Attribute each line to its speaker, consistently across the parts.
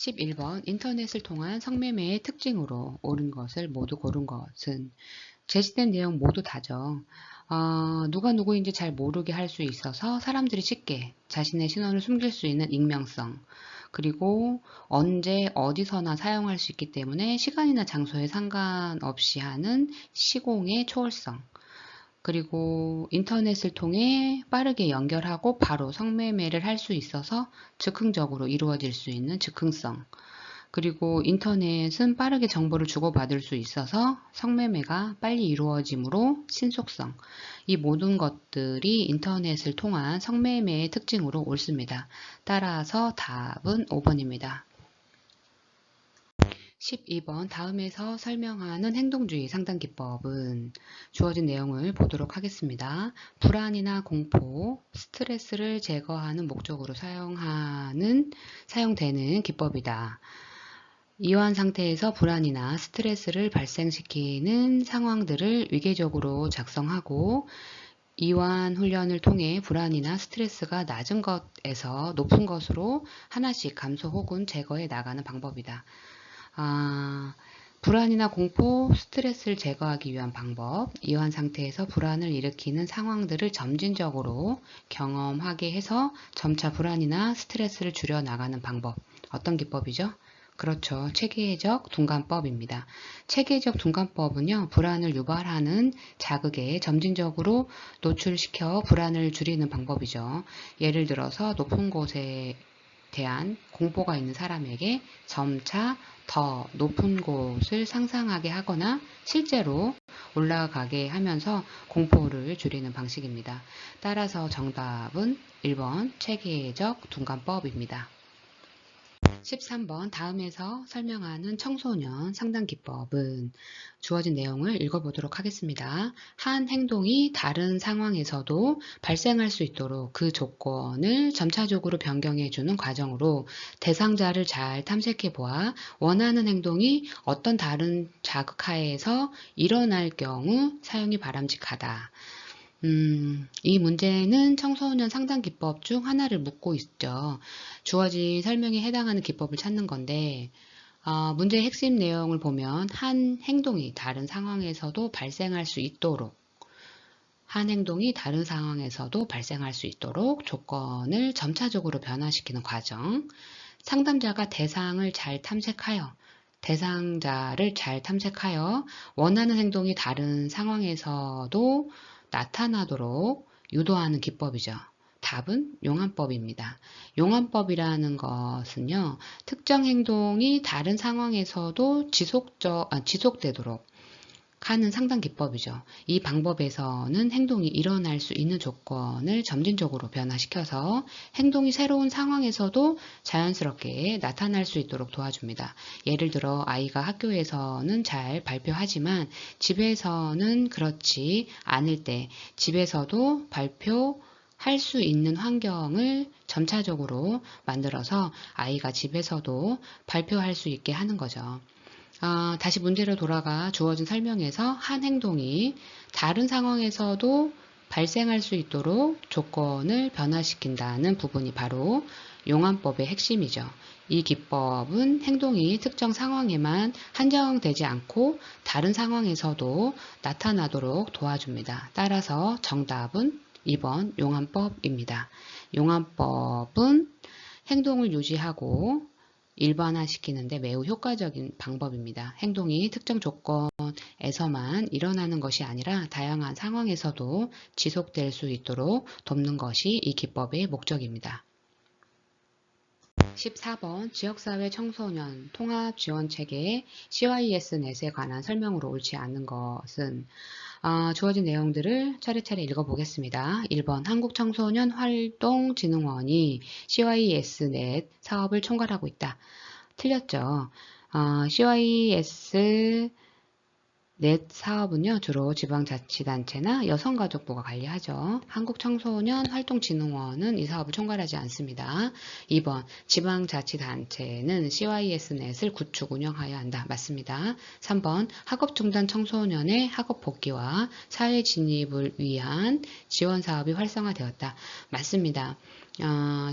Speaker 1: 11번 인터넷을 통한 성매매의 특징으로 옳은 것을 모두 고른 것은 제시된 내용 모두 다죠. 누가 누구인지 잘 모르게 할 수 있어서 사람들이 쉽게 자신의 신원을 숨길 수 있는 익명성, 그리고 언제 어디서나 사용할 수 있기 때문에 시간이나 장소에 상관없이 하는 시공의 초월성, 그리고 인터넷을 통해 빠르게 연결하고 바로 성매매를 할 수 있어서 즉흥적으로 이루어질 수 있는 즉흥성, 그리고 인터넷은 빠르게 정보를 주고받을 수 있어서 성매매가 빨리 이루어지므로 신속성. 이 모든 것들이 인터넷을 통한 성매매의 특징으로 옳습니다. 따라서 답은 5번입니다. 12번 다음에서 설명하는 행동주의 상담기법은 주어진 내용을 보도록 하겠습니다. 불안이나 공포, 스트레스를 제거하는 목적으로 사용되는 기법이다. 이완 상태에서 불안이나 스트레스를 발생시키는 상황들을 위계적으로 작성하고 이완 훈련을 통해 불안이나 스트레스가 낮은 것에서 높은 것으로 하나씩 감소 혹은 제거해 나가는 방법이다. 불안이나 공포, 스트레스를 제거하기 위한 방법, 이완 상태에서 불안을 일으키는 상황들을 점진적으로 경험하게 해서 점차 불안이나 스트레스를 줄여 나가는 방법. 어떤 기법이죠? 그렇죠. 체계적 둔감법입니다. 체계적 둔감법은요, 불안을 유발하는 자극에 점진적으로 노출시켜 불안을 줄이는 방법이죠. 예를 들어서 높은 곳에 대한 공포가 있는 사람에게 점차 더 높은 곳을 상상하게 하거나 실제로 올라가게 하면서 공포를 줄이는 방식입니다. 따라서 정답은 1번 체계적 둔감법입니다. 13번 다음에서 설명하는 청소년 상담기법은 주어진 내용을 읽어보도록 하겠습니다. 한 행동이 다른 상황에서도 발생할 수 있도록 그 조건을 점차적으로 변경해주는 과정으로 대상자를 잘 탐색해 보아 원하는 행동이 어떤 다른 자극하에서 일어날 경우 사용이 바람직하다. 이 문제는 청소년 상담 기법 중 하나를 묻고 있죠. 주어진 설명에 해당하는 기법을 찾는 건데, 문제의 핵심 내용을 보면 한 행동이 다른 상황에서도 발생할 수 있도록 조건을 점차적으로 변화시키는 과정, 상담자가 대상자를 잘 탐색하여 원하는 행동이 다른 상황에서도 나타나도록 유도하는 기법이죠. 답은 용암법입니다. 용암법이라는 것은요, 특정 행동이 다른 상황에서도 지속되도록 하는 상담 기법이죠. 이 방법에서는 행동이 일어날 수 있는 조건을 점진적으로 변화시켜서 행동이 새로운 상황에서도 자연스럽게 나타날 수 있도록 도와줍니다. 예를 들어 아이가 학교에서는 잘 발표하지만 집에서는 그렇지 않을 때 집에서도 발표할 수 있는 환경을 점차적으로 만들어서 아이가 집에서도 발표할 수 있게 하는 거죠. 다시 문제로 돌아가 주어진 설명에서 한 행동이 다른 상황에서도 발생할 수 있도록 조건을 변화시킨다는 부분이 바로 용암법의 핵심이죠. 이 기법은 행동이 특정 상황에만 한정되지 않고 다른 상황에서도 나타나도록 도와줍니다. 따라서 정답은 2번 용암법입니다. 용암법은 행동을 유지하고 일반화시키는데 매우 효과적인 방법입니다. 행동이 특정 조건에서만 일어나는 것이 아니라 다양한 상황에서도 지속될 수 있도록 돕는 것이 이 기법의 목적입니다. 14번 지역사회 청소년 통합지원체계 CYS넷에 관한 설명으로 옳지 않은 것은 주어진 내용들을 차례차례 읽어보겠습니다. 1번 한국청소년 활동진흥원이 CYS넷 사업을 총괄하고 있다. 틀렸죠. CYS넷 사업은요, 주로 지방자치단체나 여성가족부가 관리하죠. 한국청소년 활동진흥원은 이 사업을 총괄하지 않습니다. 2번 지방자치단체는 CYS넷을 구축 운영하여야 한다. 맞습니다. 3번 학업중단 청소년의 학업 복귀와 사회 진입을 위한 지원 사업이 활성화되었다. 맞습니다.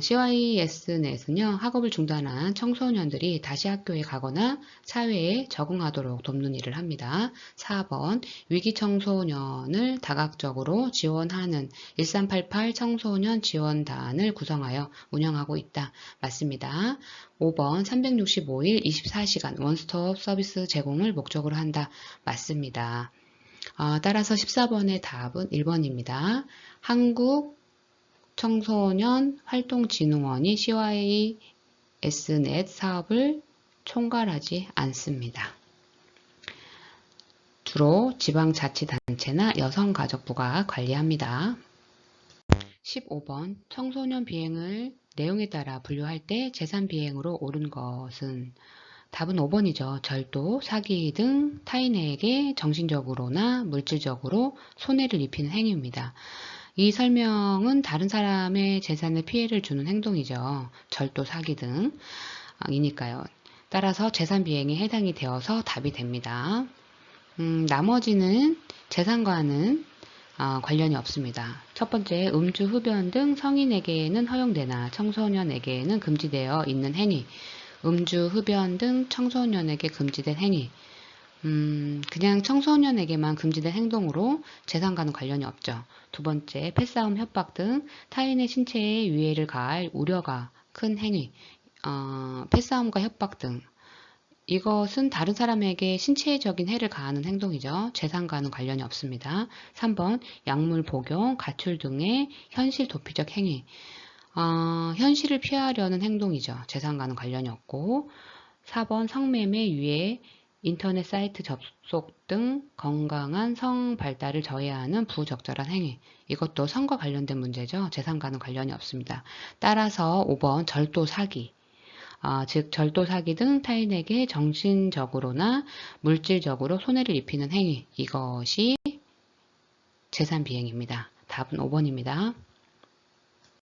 Speaker 1: CYS넷은요, 학업을 중단한 청소년들이 다시 학교에 가거나 사회에 적응하도록 돕는 일을 합니다. 4번, 위기 청소년을 다각적으로 지원하는 1388 청소년 지원단을 구성하여 운영하고 있다. 맞습니다. 5번, 365일 24시간 원스톱 서비스 제공을 목적으로 한다. 맞습니다. 따라서 14번의 답은 1번입니다. 한국 청소년 활동진흥원이 CYS넷 사업을 총괄하지 않습니다. 주로 지방자치단체나 여성가족부가 관리합니다. 15번 청소년 비행을 내용에 따라 분류할 때 재산 비행으로 옳은 것은 답은 5번이죠. 절도, 사기 등 타인에게 정신적으로나 물질적으로 손해를 입히는 행위입니다. 이 설명은 다른 사람의 재산에 피해를 주는 행동이죠. 절도, 사기 등이니까요. 따라서 재산 비행에 해당이 되어서 답이 됩니다. 나머지는 재산과는 관련이 없습니다. 첫 번째, 음주, 흡연 등 성인에게는 허용되나 청소년에게는 금지되어 있는 행위. 음주, 흡연 등 청소년에게 금지된 행위. 그냥 청소년에게만 금지된 행동으로 재산과는 관련이 없죠. 두 번째, 패싸움, 협박 등 타인의 신체에 위해를 가할 우려가 큰 행위. 패싸움과 협박 등. 이것은 다른 사람에게 신체적인 해를 가하는 행동이죠. 재산과는 관련이 없습니다. 3번, 약물 복용, 가출 등의 현실 도피적 행위. 현실을 피하려는 행동이죠. 재산과는 관련이 없고. 4번, 성매매, 유해, 인터넷 사이트 접속 등 건강한 성 발달을 저해하는 부적절한 행위. 이것도 성과 관련된 문제죠. 재산과는 관련이 없습니다. 따라서 5번, 절도, 사기. 즉 절도, 사기 등 타인에게 정신적으로나 물질적으로 손해를 입히는 행위. 이것이 재산 비행입니다. 답은 5번입니다.